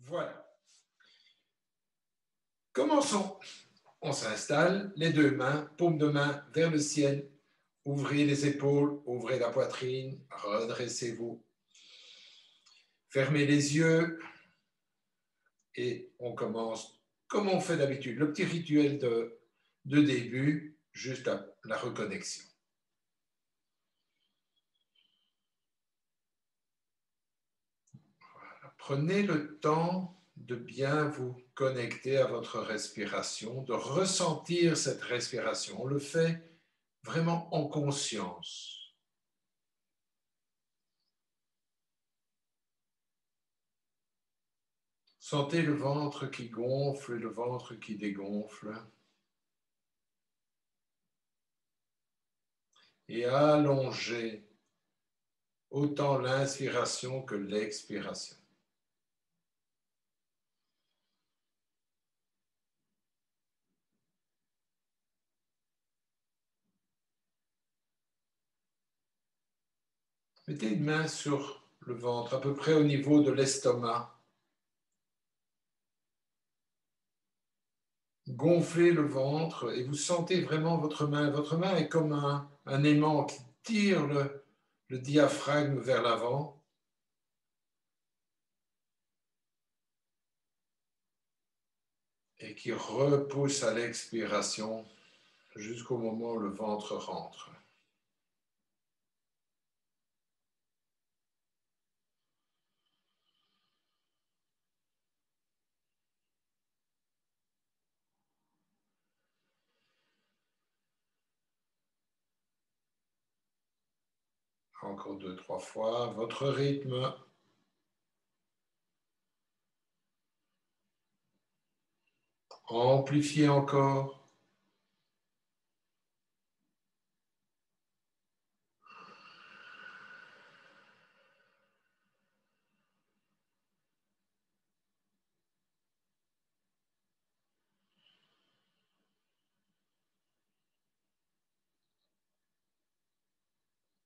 Voilà. Commençons. On s'installe, les deux mains, paume de main vers le ciel. Ouvrez les épaules, ouvrez la poitrine, redressez-vous. Fermez les yeux et on commence comme on fait d'habitude. Le petit rituel de début, juste la reconnexion. Voilà. Prenez le temps de bien vous connecter à votre respiration, de ressentir cette respiration. On le fait vraiment en conscience. Sentez le ventre qui gonfle et le ventre qui dégonfle. Et allongez autant l'inspiration que l'expiration. Mettez une main sur le ventre, à peu près au niveau de l'estomac. Gonflez le ventre et vous sentez vraiment votre main. Votre main est comme un aimant qui tire le diaphragme vers l'avant. Et qui repousse à l'expiration jusqu'au moment où le ventre rentre. Encore 2-3 fois, votre rythme. Amplifiez encore.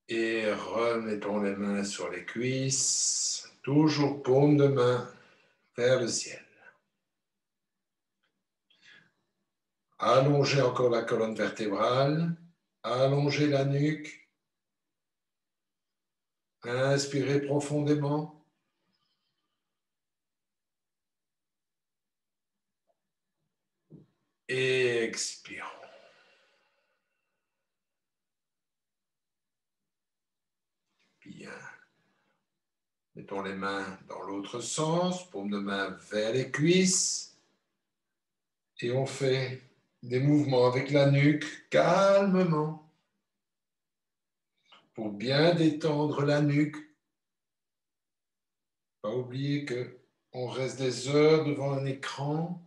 Et remettons les mains sur les cuisses, toujours paume de main vers le ciel. Allongez encore la colonne vertébrale, allongez la nuque, inspirez profondément. Et expirons. Bien. Mettons les mains dans l'autre sens, paume de main vers les cuisses. Et on fait des mouvements avec la nuque calmement pour bien détendre la nuque. Pas oublier qu'on reste des heures devant un écran.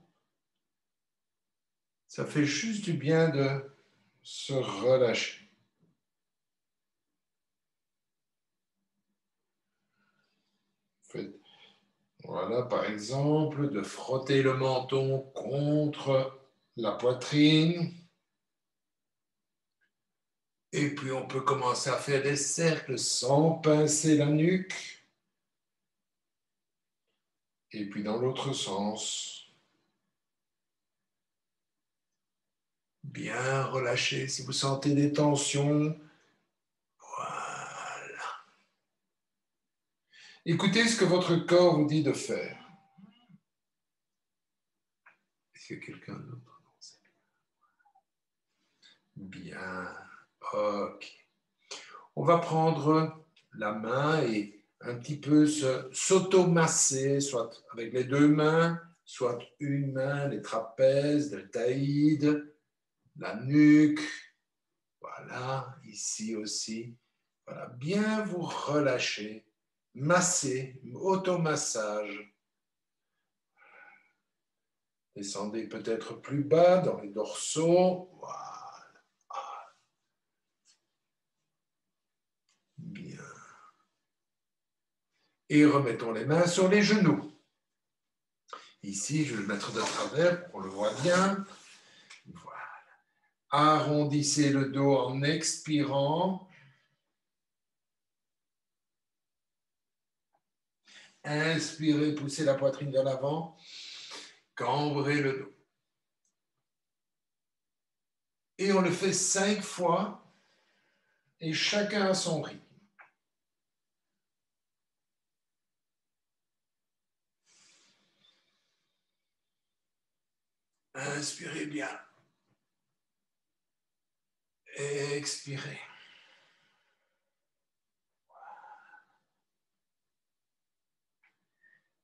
Ça fait juste du bien de se relâcher. Voilà, par exemple, de frotter le menton contre la poitrine. Et puis, on peut commencer à faire des cercles sans pincer la nuque. Et puis, dans l'autre sens. Bien relâché. Si vous sentez des tensions, voilà. Écoutez ce que votre corps vous dit de faire. Est-ce qu'il y a quelqu'un d'autre? Bien. Ok. On va prendre la main et un petit peu s'automasser, soit avec les deux mains, soit une main, les trapèzes, deltoïdes, la nuque. Voilà, ici aussi. Voilà, bien vous relâcher, masser, automassage. Descendez peut-être plus bas dans les dorsaux. Voilà. Bien. Et remettons les mains sur les genoux. Ici, je vais le mettre de travers pour qu'on le voit bien. Voilà. Arrondissez le dos en expirant. Inspirez, poussez la poitrine vers l'avant. Cambrez le dos. Et on le fait 5 fois et chacun à son rythme. Inspirez bien. Expirez.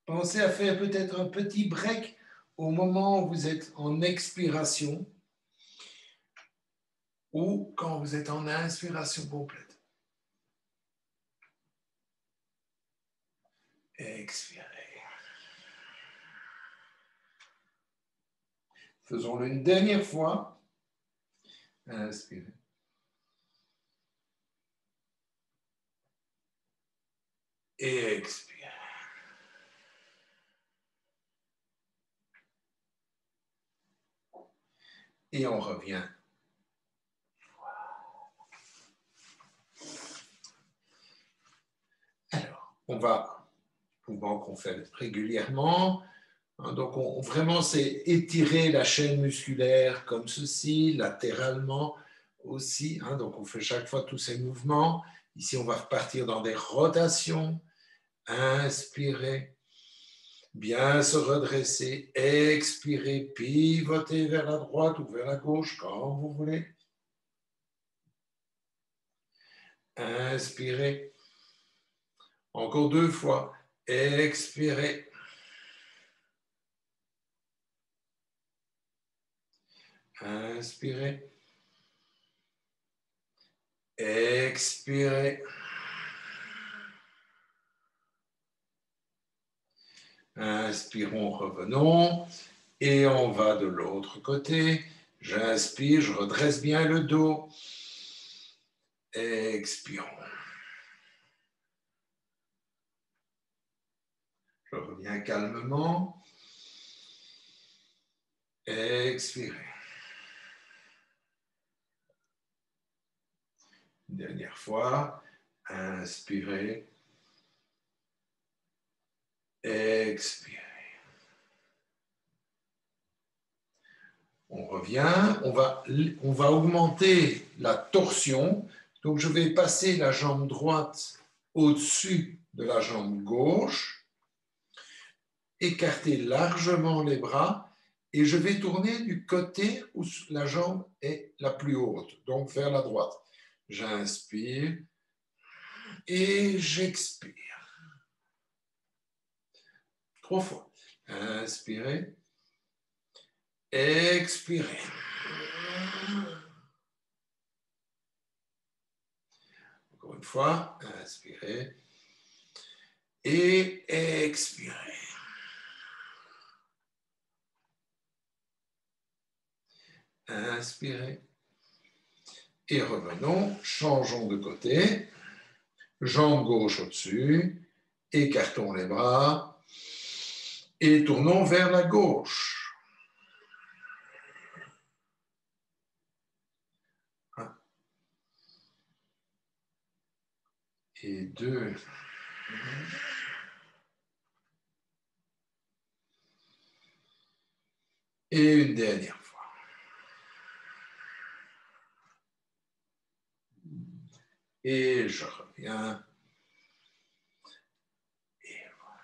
Pensez à faire peut-être un petit break au moment où vous êtes en expiration ou quand vous êtes en inspiration complète. Expirez. Faisons-le une dernière fois. Inspirez. Et expirez. Et on revient. Alors, on va, souvent qu'on fait régulièrement, donc vraiment c'est étirer la chaîne musculaire comme ceci, latéralement aussi, donc on fait chaque fois tous ces mouvements. Ici, on va repartir dans des rotations. Inspirez, bien se redresser, expirez, pivotez vers la droite ou vers la gauche quand vous voulez. Inspirez, encore 2 fois, expirez. Inspirez, expirez. Inspirons, revenons. Et on va de l'autre côté. J'inspire, je redresse bien le dos. Expirons. Je reviens calmement. Expirez. Une dernière fois. Inspirez. Expirez. On revient, on va augmenter la torsion. Donc, je vais passer la jambe droite au-dessus de la jambe gauche, écarter largement les bras et je vais tourner du côté où la jambe est la plus haute, donc vers la droite. J'inspire et j'expire. 3 fois. Inspirez. Expirez. Encore une fois, inspirez et expirez. Inspirez. Et revenons, changeons de côté. Jambe gauche au-dessus, écartons les bras et tournons vers la gauche. 1 et 2. Et une dernière fois. Et je reviens. Et voilà.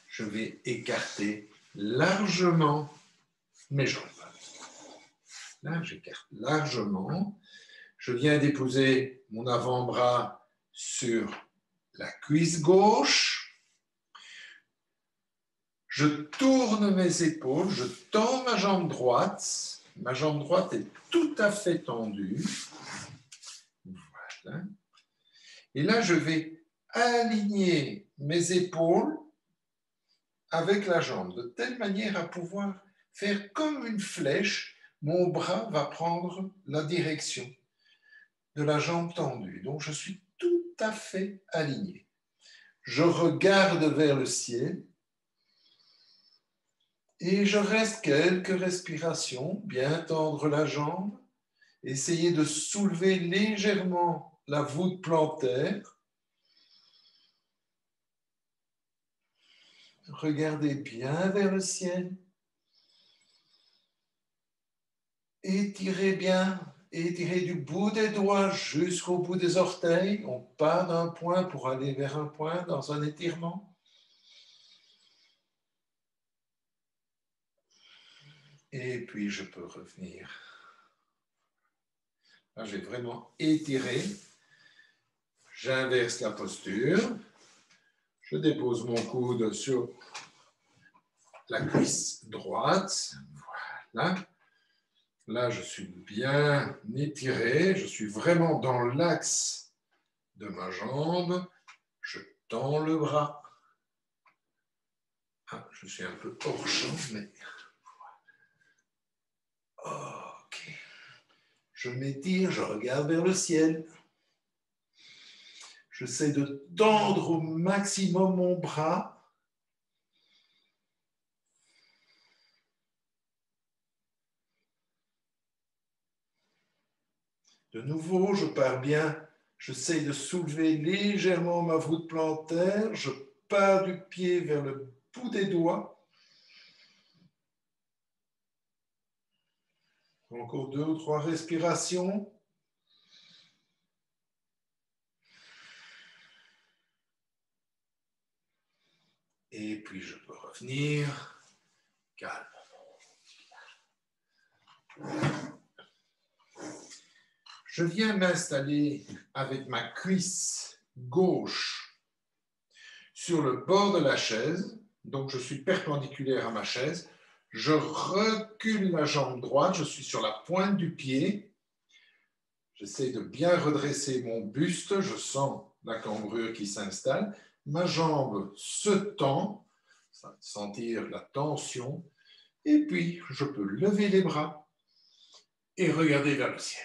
Je vais écarter largement mes jambes. Là, j'écarte largement. Je viens déposer mon avant-bras sur la cuisse gauche. Je tourne mes épaules, je tends ma jambe droite. Ma jambe droite est tout à fait tendue. Voilà. Et là, je vais aligner mes épaules avec la jambe, de telle manière à pouvoir faire comme une flèche. Mon bras va prendre la direction de la jambe tendue. Donc, je suis tout à fait aligné. Je regarde vers le ciel et je reste quelques respirations, bien tendre la jambe, essayer de soulever légèrement la voûte plantaire. Regardez bien vers le ciel. Étirez bien, étirez du bout des doigts jusqu'au bout des orteils. On part d'un point pour aller vers un point dans un étirement. Et puis je peux revenir. Là, j'ai vraiment étiré. J'inverse la posture. Je dépose mon coude sur la cuisse droite. Voilà. Là, je suis bien étiré. Je suis vraiment dans l'axe de ma jambe. Je tends le bras. Ah, je suis un peu hors champ, mais... Ok. Je m'étire, je regarde vers le ciel. J'essaie de tendre au maximum mon bras. De nouveau, je pars bien. J'essaie de soulever légèrement ma voûte plantaire. Je pars du pied vers le bout des doigts. Encore 2 ou 3 respirations. Et puis, je peux revenir calme. Je viens m'installer avec ma cuisse gauche sur le bord de la chaise. Donc, je suis perpendiculaire à ma chaise. Je recule la jambe droite. Je suis sur la pointe du pied. J'essaie de bien redresser mon buste. Je sens la cambrure qui s'installe. Ma jambe se tend. Sentir la tension. Et puis, je peux lever les bras et regarder vers le ciel.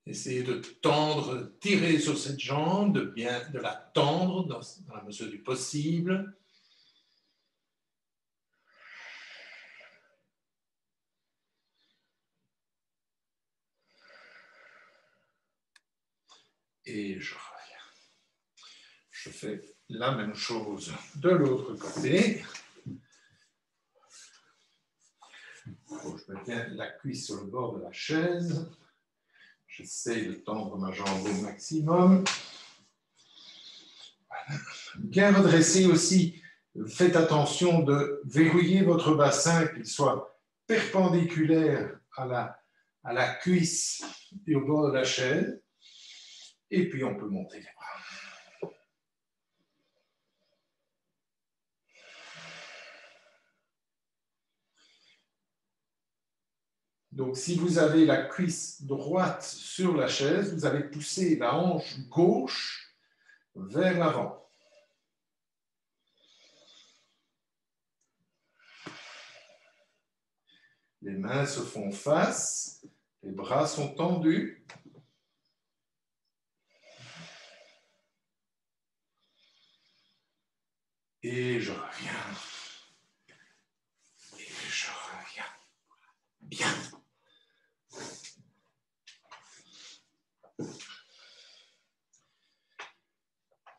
Essayez de tendre, tirer sur cette jambe, de la tendre dans la mesure du possible. Et je reviens. Je fais la même chose de l'autre côté. Je mets bien la cuisse sur le bord de la chaise. J'essaie de tendre ma jambe au maximum. Voilà. Bien redresser aussi. Faites attention de verrouiller votre bassin, qu'il soit perpendiculaire à la cuisse et au bord de la chaise. Et puis, on peut monter les bras. Donc, si vous avez la cuisse droite sur la chaise, vous allez pousser la hanche gauche vers l'avant. Les mains se font face, les bras sont tendus. Et je reviens. Et je reviens. Bien.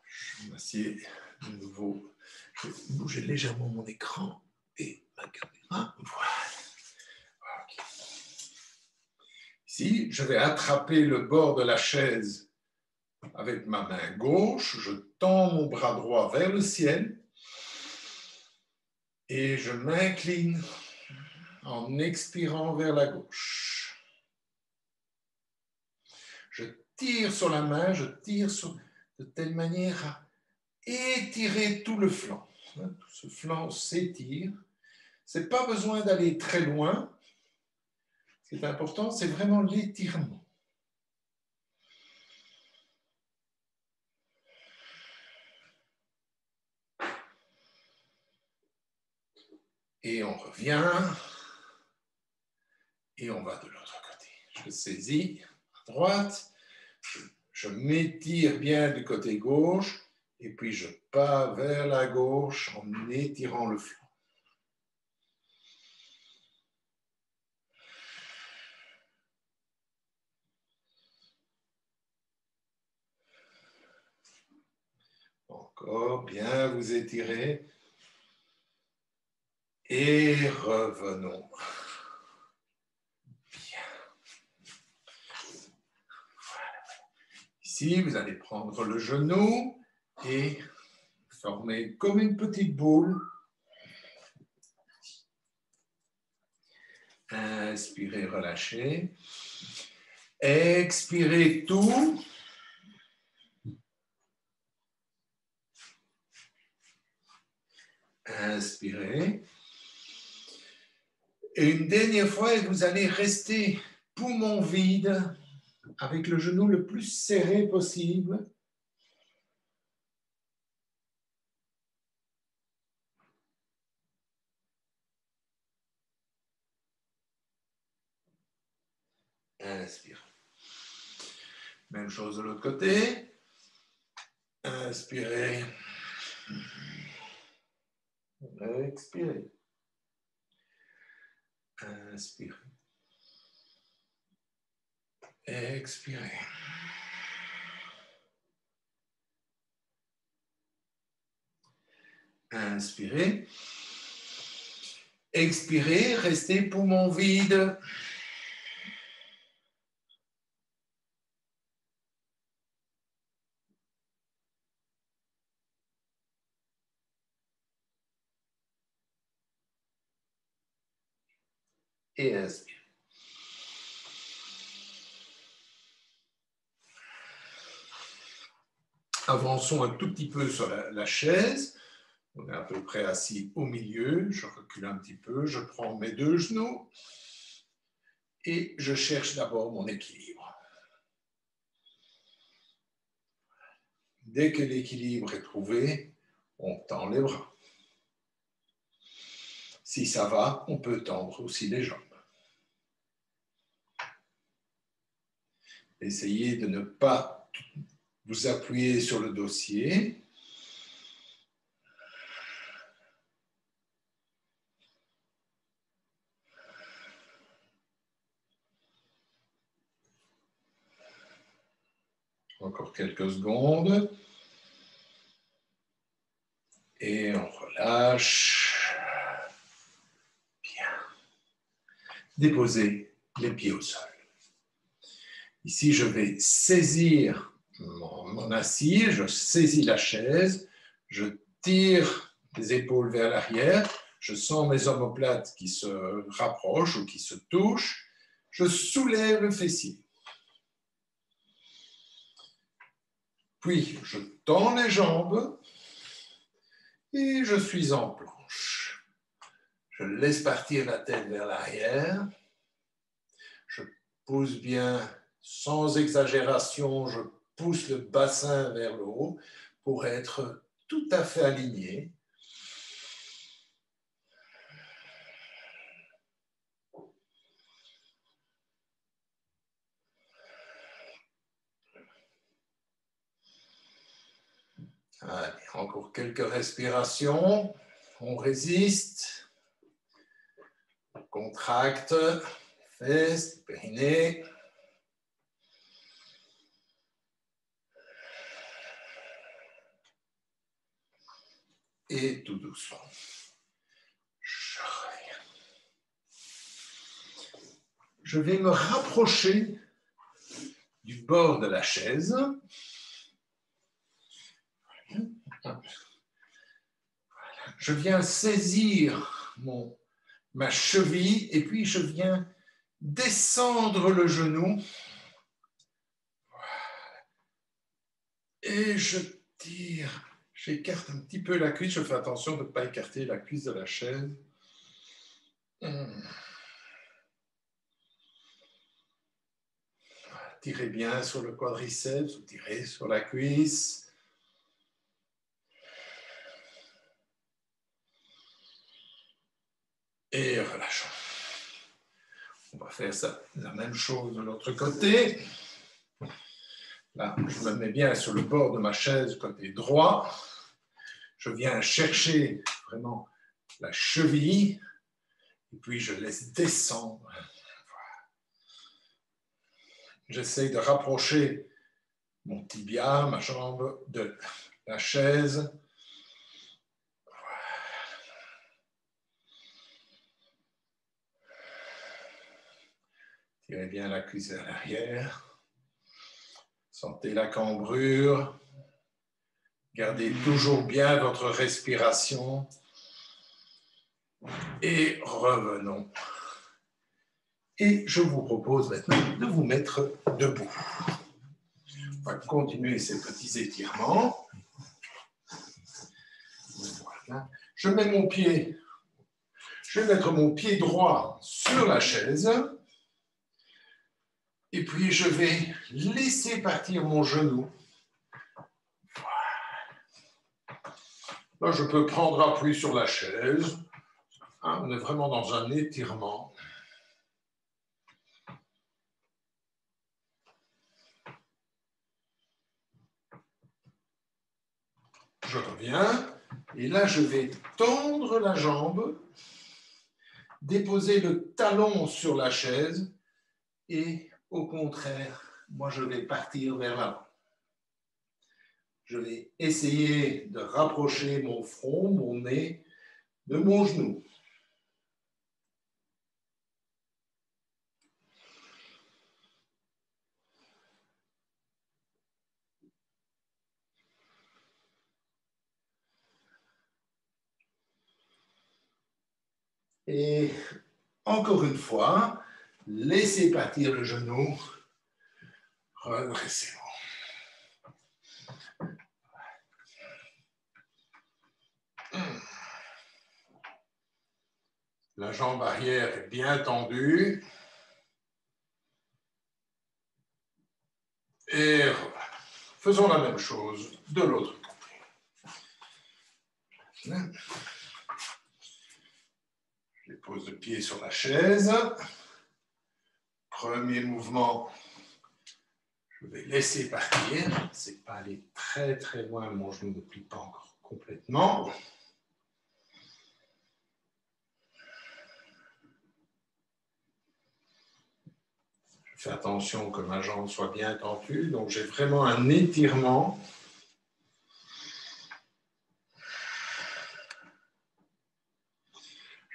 Je m'assieds de nouveau. Je vais bouger légèrement mon écran et ma caméra. Voilà. Okay. Ici, je vais attraper le bord de la chaise avec ma main gauche. Je tends mon bras droit vers le ciel. Et je m'incline en expirant vers la gauche. Je tire sur la main, je tire de telle manière à étirer tout le flanc. Tout ce flanc s'étire. Ce n'est pas besoin d'aller très loin. Ce qui est important, c'est vraiment l'étirement. Et on revient. Et on va de l'autre côté. Je saisis à droite. Je m'étire bien du côté gauche. Et puis je pars vers la gauche en étirant le flanc. Encore bien vous étirer. Et revenons. Bien. Voilà. Ici, vous allez prendre le genou et former comme une petite boule. Inspirez, relâchez. Expirez tout. Inspirez. Et une dernière fois, vous allez rester poumon vide avec le genou le plus serré possible. Inspire. Même chose de l'autre côté. Inspirez. Expirez. Inspirez. Expirez. Inspirez. Expirez, restez poumon vide. Et inspirez. Avançons un tout petit peu sur la chaise. On est à peu près assis au milieu. Je recule un petit peu. Je prends mes deux genoux et je cherche d'abord mon équilibre. Dès que l'équilibre est trouvé, on tend les bras. Si ça va, on peut tendre aussi les jambes. Essayez de ne pas vous appuyer sur le dossier. Encore quelques secondes. Et on relâche. Bien. Déposez les pieds au sol. Ici, je vais saisir mon assis, je saisis la chaise, je tire les épaules vers l'arrière, je sens mes omoplates qui se rapprochent ou qui se touchent, je soulève le fessier. Puis, je tends les jambes et je suis en planche. Je laisse partir la tête vers l'arrière. Je pousse bien, sans exagération, je pousse le bassin vers le haut pour être tout à fait aligné. Allez, encore quelques respirations. On résiste. On contracte. Fesses, périnée. Et tout doucement. Je reviens. Je vais me rapprocher du bord de la chaise. Voilà. Je viens saisir ma cheville et puis je viens descendre le genou. Et je tire. J'écarte un petit peu la cuisse. Je fais attention de ne pas écarter la cuisse de la chaise. Tirez bien sur le quadriceps ou tirez sur la cuisse. Et relâchons. On va faire ça, la même chose de l'autre côté. Là, je me mets bien sur le bord de ma chaise, côté droit. Je viens chercher vraiment la cheville. Et puis, je laisse descendre. J'essaie de rapprocher mon tibia, ma jambe de la chaise. Tirez bien la cuisse vers l'arrière. Sentez la cambrure. Gardez toujours bien votre respiration. Et revenons. Et je vous propose maintenant de vous mettre debout. On va continuer ces petits étirements. Voilà. Je vais mettre mon pied droit sur la chaise. Et puis, je vais laisser partir mon genou. Là, je peux prendre appui sur la chaise. On est vraiment dans un étirement. Je reviens. Et là, je vais tendre la jambe, déposer le talon sur la chaise et au contraire, moi, je vais partir vers l'avant. Je vais essayer de rapprocher mon front, mon nez de mon genou. Et encore une fois, laissez partir le genou. Redressez-vous. La jambe arrière est bien tendue. Et voilà. Faisons la même chose de l'autre côté. Je dépose le pied sur la chaise. Premier mouvement, je vais laisser partir. C'est pas aller très très loin, mon genou ne plie pas encore complètement. Je fais attention que ma jambe soit bien tendue, donc j'ai vraiment un étirement.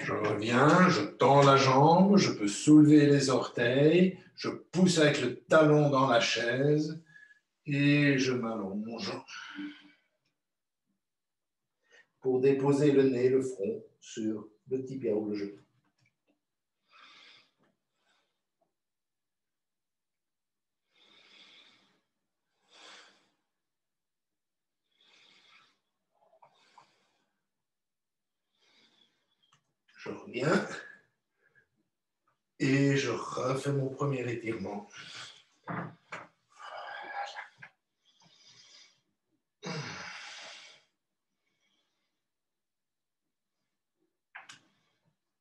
Je reviens, je tends la jambe, je peux soulever les orteils, je pousse avec le talon dans la chaise et je m'allonge pour déposer le nez, le front sur le tibia ou le genou. Je reviens et je refais mon premier étirement.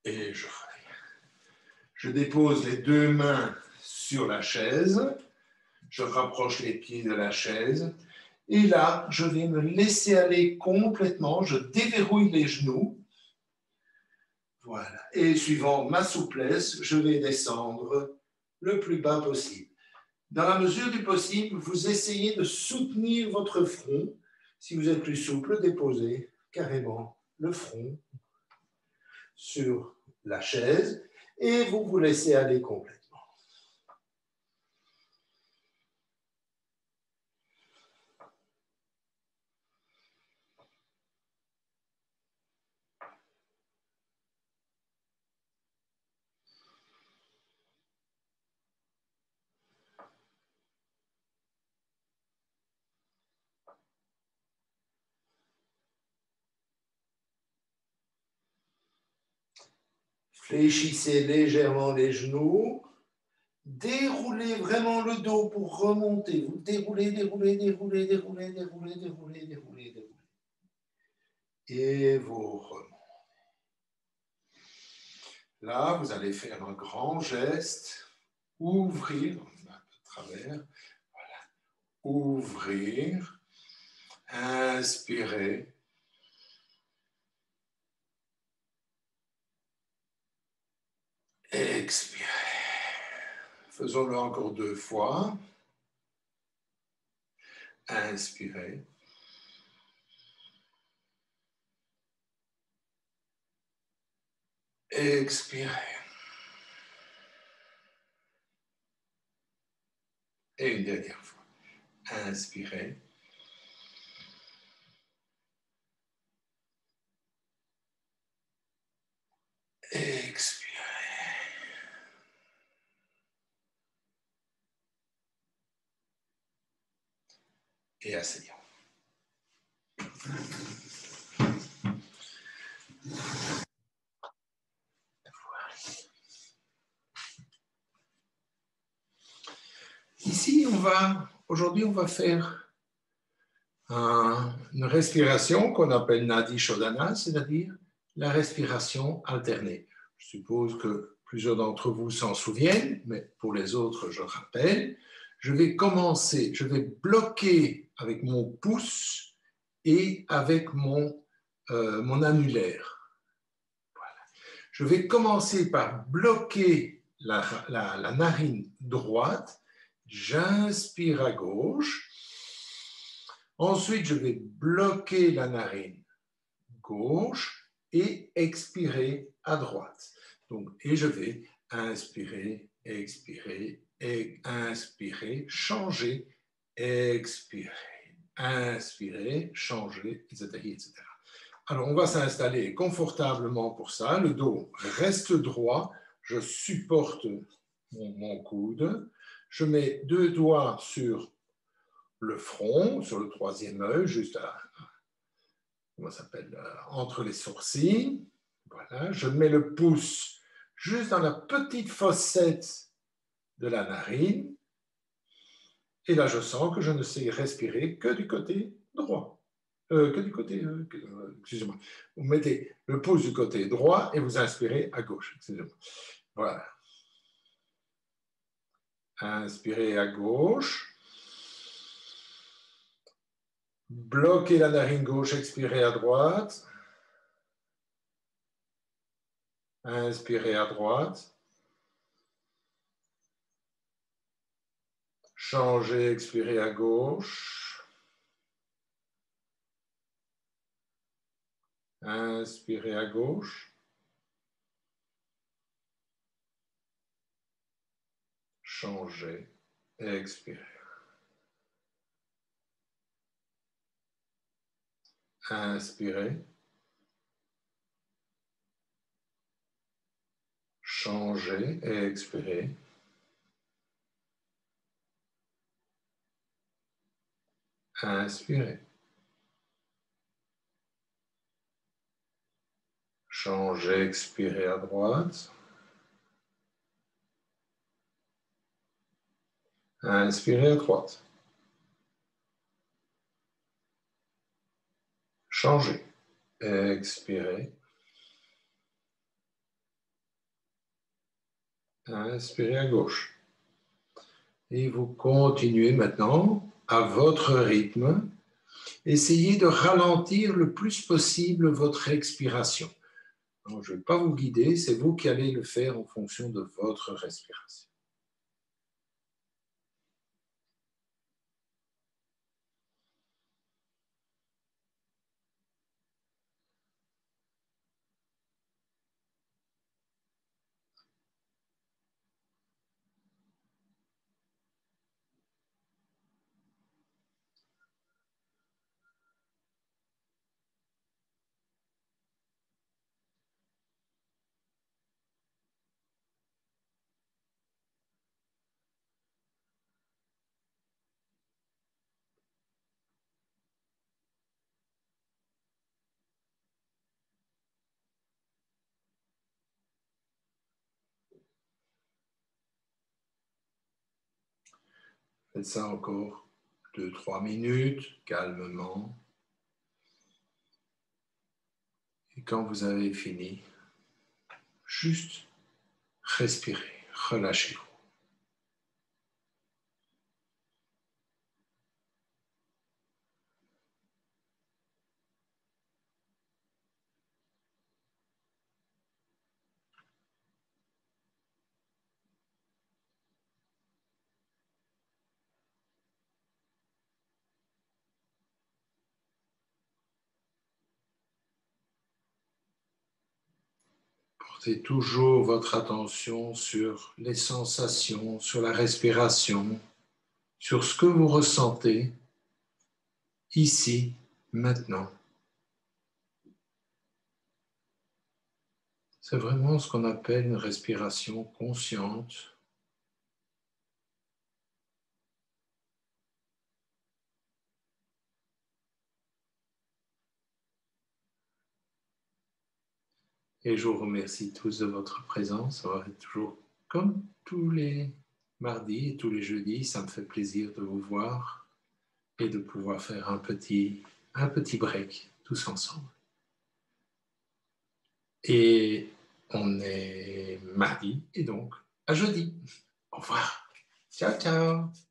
Et je reviens. Je dépose les deux mains sur la chaise. Je rapproche les pieds de la chaise. Et là, je vais me laisser aller complètement. Je déverrouille les genoux. Voilà. Et suivant ma souplesse, je vais descendre le plus bas possible. Dans la mesure du possible, vous essayez de soutenir votre front. Si vous êtes plus souple, déposez carrément le front sur la chaise et vous vous laissez aller complètement. Fléchissez légèrement les genoux. Déroulez vraiment le dos pour remonter. Vous déroulez, déroulez, déroulez, déroulez, déroulez, déroulez, déroulez, déroulez. Et vous remontez. Là, vous allez faire un grand geste. Ouvrir, un peu de travers. Voilà. Ouvrir. Inspirez. Expirez. Faisons-le encore 2 fois. Inspirez. Expirez. Et une dernière fois. Inspirez. Expirez. Et asseyons. Ici, aujourd'hui, on va faire une respiration qu'on appelle Nadi Shodhana, c'est-à-dire la respiration alternée. Je suppose que plusieurs d'entre vous s'en souviennent, mais pour les autres, je rappelle. Je vais commencer, je vais bloquer avec mon pouce et avec mon annulaire. Voilà. Je vais commencer par bloquer la narine droite. J'inspire à gauche. Ensuite, je vais bloquer la narine gauche et expirer à droite. Donc, et je vais inspirer, expirer, et inspirer, changer, expirer, inspirer, changer, etc., etc. Alors, on va s'installer confortablement pour ça. Le dos reste droit. Je supporte mon coude. Je mets 2 doigts sur le front, sur le 3e œil, juste comment ça s'appelle, entre les sourcils. Voilà, je mets le pouce juste dans la petite fossette de la narine. Et là, je sens que je ne sais respirer que du côté droit. Que du côté, excusez-moi. Vous mettez le pouce du côté droit et vous inspirez à gauche. Excusez-moi. Voilà. Inspirez à gauche. Bloquez la narine gauche, expirez à droite. Inspirez à droite. Changez, expirez à gauche. Inspirez à gauche. Changez, expirez. Inspirez. Changez et expirez. Inspirez. Changez, expirez à droite. Inspirez à droite. Changez. Expirez. Inspirez à gauche. Et vous continuez maintenant à votre rythme. Essayez de ralentir le plus possible votre expiration. Donc, je ne vais pas vous guider, c'est vous qui allez le faire en fonction de votre respiration. Faites ça encore 2-3 minutes, calmement. Et quand vous avez fini, juste respirez, relâchez-vous. Portez toujours votre attention sur les sensations, sur la respiration. sur ce que vous ressentez ici, maintenant. C'est vraiment ce qu'on appelle une respiration consciente. Et je vous remercie tous de votre présence. Ça va être toujours comme tous les mardis et tous les jeudis. Ça me fait plaisir de vous voir et de pouvoir faire un petit break tous ensemble. Et on est mardi et donc à jeudi. Au revoir. Ciao, ciao.